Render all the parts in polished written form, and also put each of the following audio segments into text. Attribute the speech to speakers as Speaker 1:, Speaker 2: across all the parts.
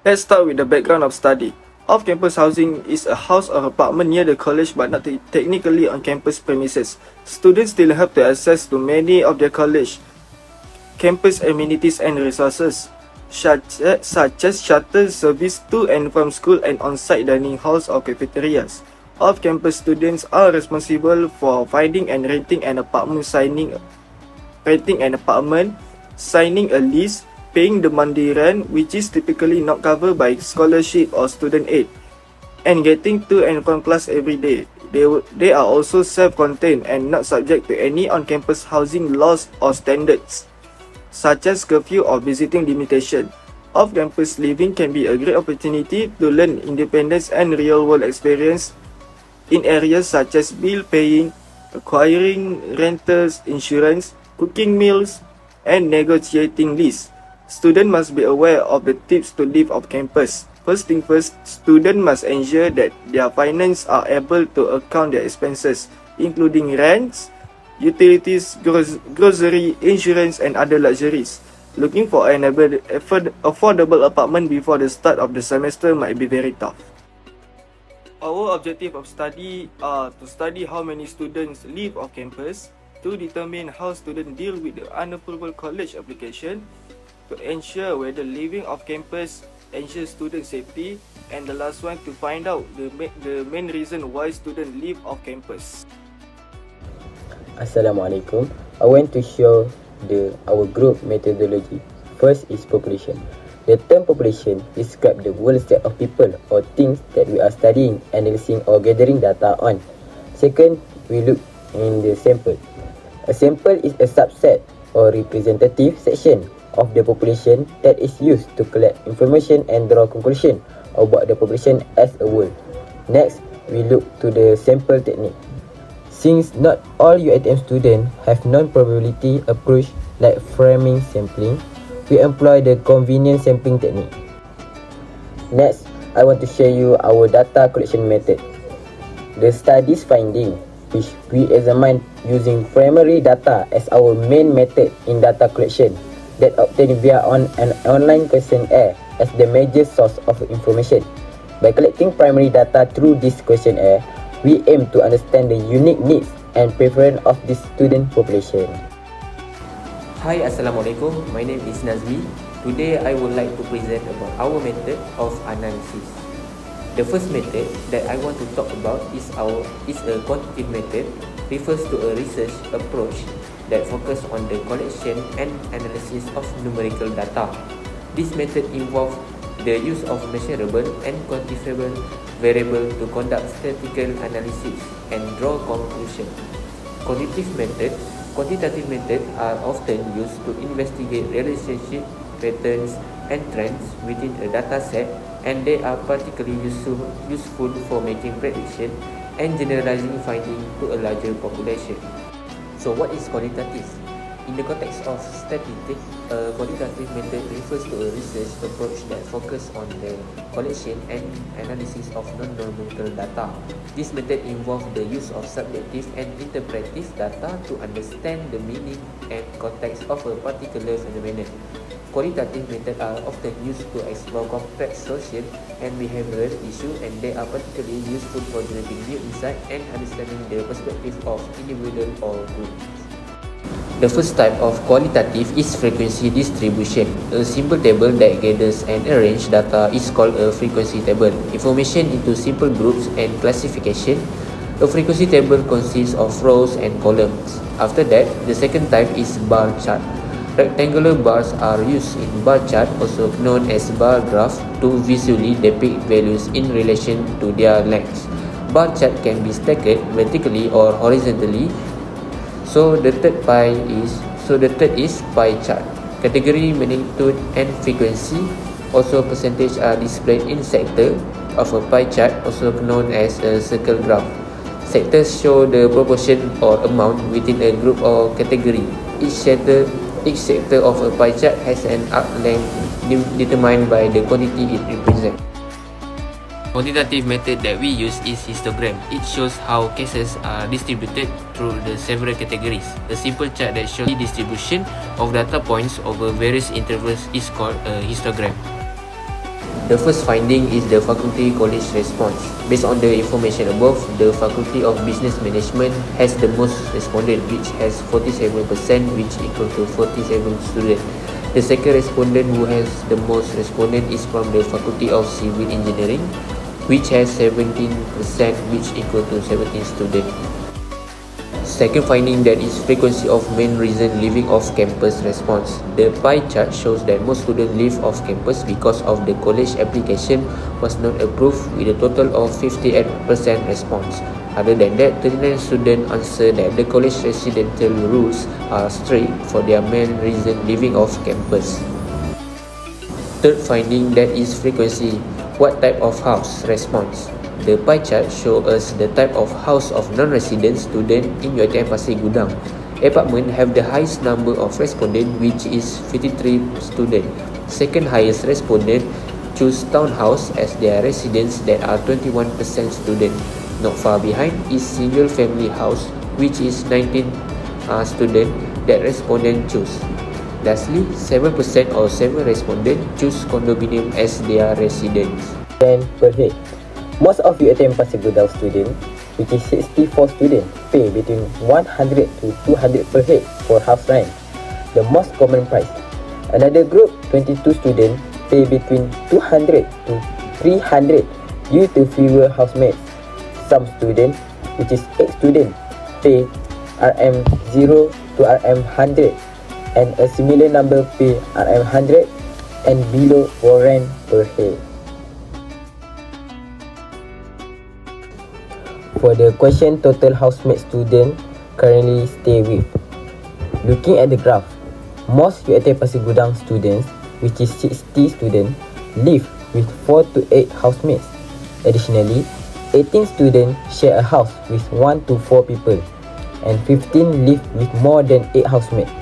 Speaker 1: Let's start with the background of study. Off-campus housing is a house or apartment near the college but not technically on campus premises. Students still have to access to many of their college campus amenities and resources, such as shuttle service to and from school and on-site dining halls or cafeterias. Off-campus students are responsible for finding and renting an apartment, signing a lease, paying the monthly rent, which is typically not covered by scholarship or student aid, and getting to and from class every day. They are also self-contained and not subject to any on-campus housing laws or standards, such as curfew or visiting limitation. Off-campus living can be a great opportunity to learn independence and real-world experience in areas such as bill paying, acquiring renters insurance, cooking meals, and negotiating lease. Students must be aware of the tips to live off campus. First thing first, students must ensure that their finances are able to account their expenses, including rents, utilities, grocery, insurance, and other luxuries. Looking for an affordable apartment before the start of the semester might be very tough. Our objective of study are to study how many students live off campus, to determine how students deal with the unapproved college application, to ensure whether living off campus ensures student safety, and the last one to find out the main reason why students live off campus.
Speaker 2: Assalamualaikum. I want to show our group methodology. First is population. The term population describes the whole set of people or things that we are studying, analyzing or gathering data on. Second, we look in the sample. A sample is a subset or representative section of the population that is used to collect information and draw conclusion about the population as a whole. Next, we look to the sample technique. Since not all UiTM students have non-probability approach like framing sampling, we employ the convenient sampling technique. Next, I want to show you our data collection method. The study's finding, which we examine using primary data as our main method in data collection, that obtained via an online questionnaire as the major source of information. By collecting primary data through this questionnaire, we aim to understand the unique needs and preference of this student population.
Speaker 3: Hi, Assalamualaikum. My name is Nazmi. Today, I would like to present about our method of analysis. The first method that I want to talk about is a quantitative method, refers to a research approach that focus on the collection and analysis of numerical data. This method involves the use of measurable and quantifiable variables to conduct statistical analysis and draw conclusions. Quantitative methods are often used to investigate relationships, patterns, and trends within a data set, and they are particularly useful for making predictions and generalizing findings to a larger population. So what is qualitative? In the context of statistics, a qualitative method refers to a research approach that focuses on the collection and analysis of non-numerical data. This method involves the use of subjective and interpretive data to understand the meaning and context of a particular phenomenon. Qualitative methods are often used to explore complex social and behavioral issues, and they are particularly useful for generating new insight and understanding the perspective of individuals or groups. The first type of qualitative is frequency distribution. A simple table that gathers and arranges data is called a frequency table. Information into simple groups and classification. A frequency table consists of rows and columns. After that, the second type is bar chart. Rectangular bars are used in bar chart, also known as bar graph, to visually depict values in relation to their lengths. Bar chart can be stacked vertically or horizontally. So the third is pie chart. Category, magnitude, and frequency, also percentage, are displayed in sector of a pie chart, also known as a circle graph. Sectors show the proportion or amount within a group or category. Each sector of a pie chart has an arc length determined by the quantity it represents. Quantitative method that we use is histogram. It shows how cases are distributed through the several categories. A simple chart that shows the distribution of data points over various intervals is called a histogram. The first finding is the faculty college response. Based on the information above, the Faculty of Business Management has the most respondent, which has 47%, which equal to 47 students. The second respondent who has the most respondent is from the Faculty of Civil Engineering, which has 17%, which equal to 17 students. Second finding, that is frequency of main reason leaving off campus response. The pie chart shows that most students leave off campus because of the college application was not approved, with a total of 58% response. Other than that, 39 students answer that the college residential rules are strict for their main reason leaving off campus. Third finding, that is frequency, what type of house response. The pie chart shows us the type of house of non-resident student in UiTM Pasir Gudang. Apartment have the highest number of respondents, which is 53 students. Second highest respondent choose townhouse as their residence, that are 21% student. Not far behind is single family house, which is 19 student that respondent choose. Lastly, 7% or 7 respondents choose condominium as their residence.
Speaker 2: Rent per head. Most of UiTM Pasir Gudang students, which is 64 students, pay between 100 to 200 per head for house rent, the most common price. Another group, 22 students, pay between 200 to 300 due to fewer housemates. Some students, which is 8 students, pay RM0 to RM100, and a similar number pay RM100 and below for rent per head. For the question, total housemate student currently stay with. Looking at the graph, most UiTM Pasir Gudang students, which is 60 students, live with 4 to 8 housemates. Additionally, 18 students share a house with 1 to 4 people, and 15 live with more than 8 housemates.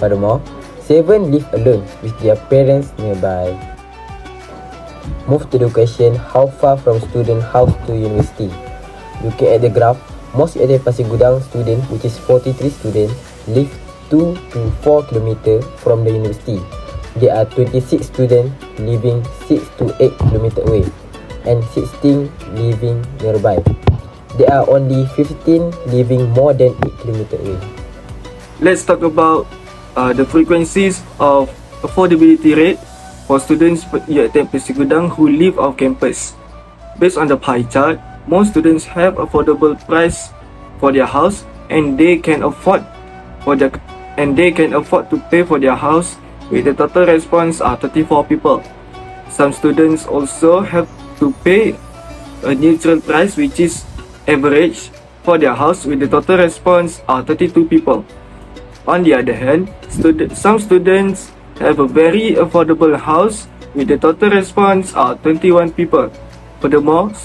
Speaker 2: Furthermore, 7 live alone with their parents nearby. Move to the question, how far from student house to university? Looking at the graph, most UiTM Pasir Gudang students, which is 43 students, live 2 to 4 km from the university. There are 26 students living 6 to 8 km away, and 16 living nearby. There are only 15 living more than 8 km away.
Speaker 1: Let's talk about the frequencies of affordability rate for students UiTM Pasir Gudang who live off campus. Based on the pie chart, most students have affordable price for their house, and they can afford to pay for their house, with the total response are 34 people. Some students also have to pay a neutral price, which is average, for their house, with the total response are 32 people. On the other hand, some students have a very affordable house, with the total response are 21 people. Furthermore,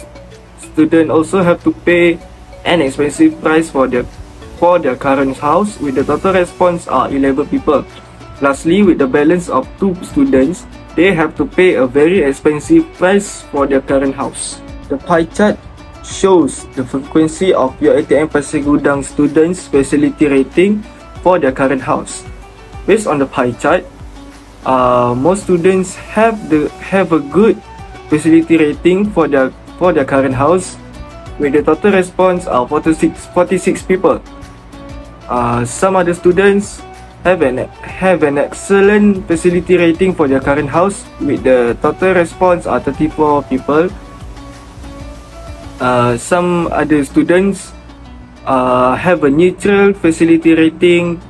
Speaker 1: students also have to pay an expensive price for their current house, with the total response are 11 people. Lastly, with the balance of 2 students, they have to pay a very expensive price for their current house. The pie chart shows the frequency of UiTM Pasir Gudang students' facility rating for their current house. Based on the pie chart, most students have a good facility rating for their current house, with the total response are 46 people. Some other students have an excellent facility rating for their current house, with the total response are 34 people. Some other students have a neutral facility rating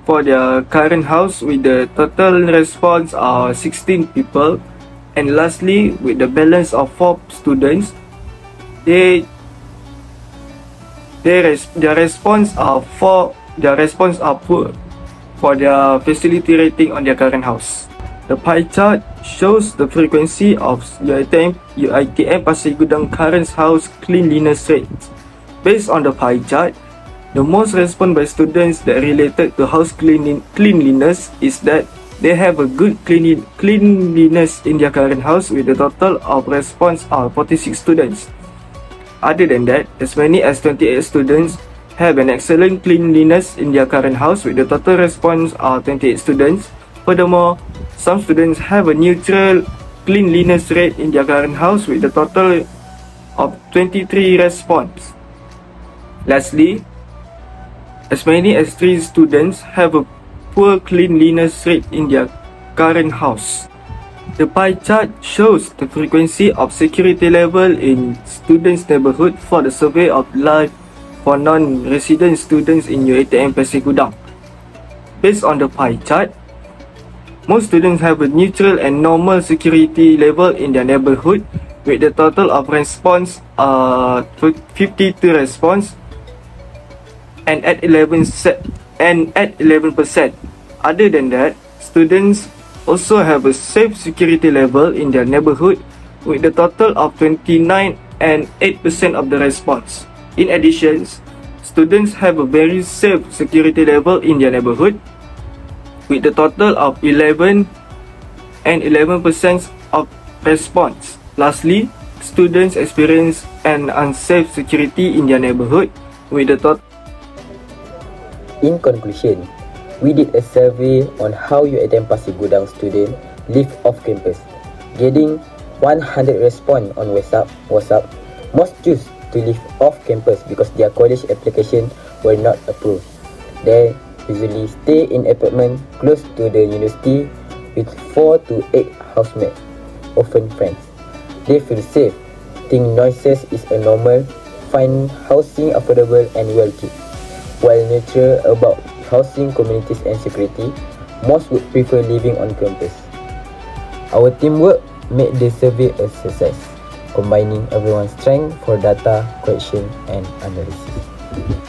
Speaker 1: for their current house, with the total response are 16 people. And lastly, with the balance of 4 students, their response are poor for their facility rating on their current house. The pie chart shows the frequency of UiTM Pasir Gudang current house cleanliness rate. Based on the pie chart, the most response by students that related to house cleanliness is that they have a good cleanliness in their current house, with the total of response are 46 students. Other than that, as many as 28 students have an excellent cleanliness in their current house, with the total response are 28 students. Furthermore, some students have a neutral cleanliness rate in their current house with a total of 23 responses. Lastly, as many as 3 students have a poor cleanliness rate in their current house. The pie chart shows the frequency of security level in students' neighborhood for the survey of life for non-resident students in UiTM Pasir Gudang. Based on the pie chart, most students have a neutral and normal security level in their neighborhood with the total of response 52 response and at 11%. Other than that, students also have a safe security level in their neighborhood with the total of 29 and 8% of the response. In addition, students have a very safe security level in their neighborhood with the total of 11 and 11% of response. Lastly, students experience an unsafe security in their neighborhood with the total.
Speaker 2: In conclusion, we did a survey on how UiTM Pasir Gudang students live off campus. Getting 100 response on WhatsApp, most choose to live off campus because their college application were not approved. They usually stay in apartment close to the university with 4 to 8 housemates, often friends. They feel safe, think noises is a normal, find housing affordable and well kept. While neutral about housing, communities and security, most would prefer living on campus. Our teamwork made the survey a success, combining everyone's strength for data collection and analysis.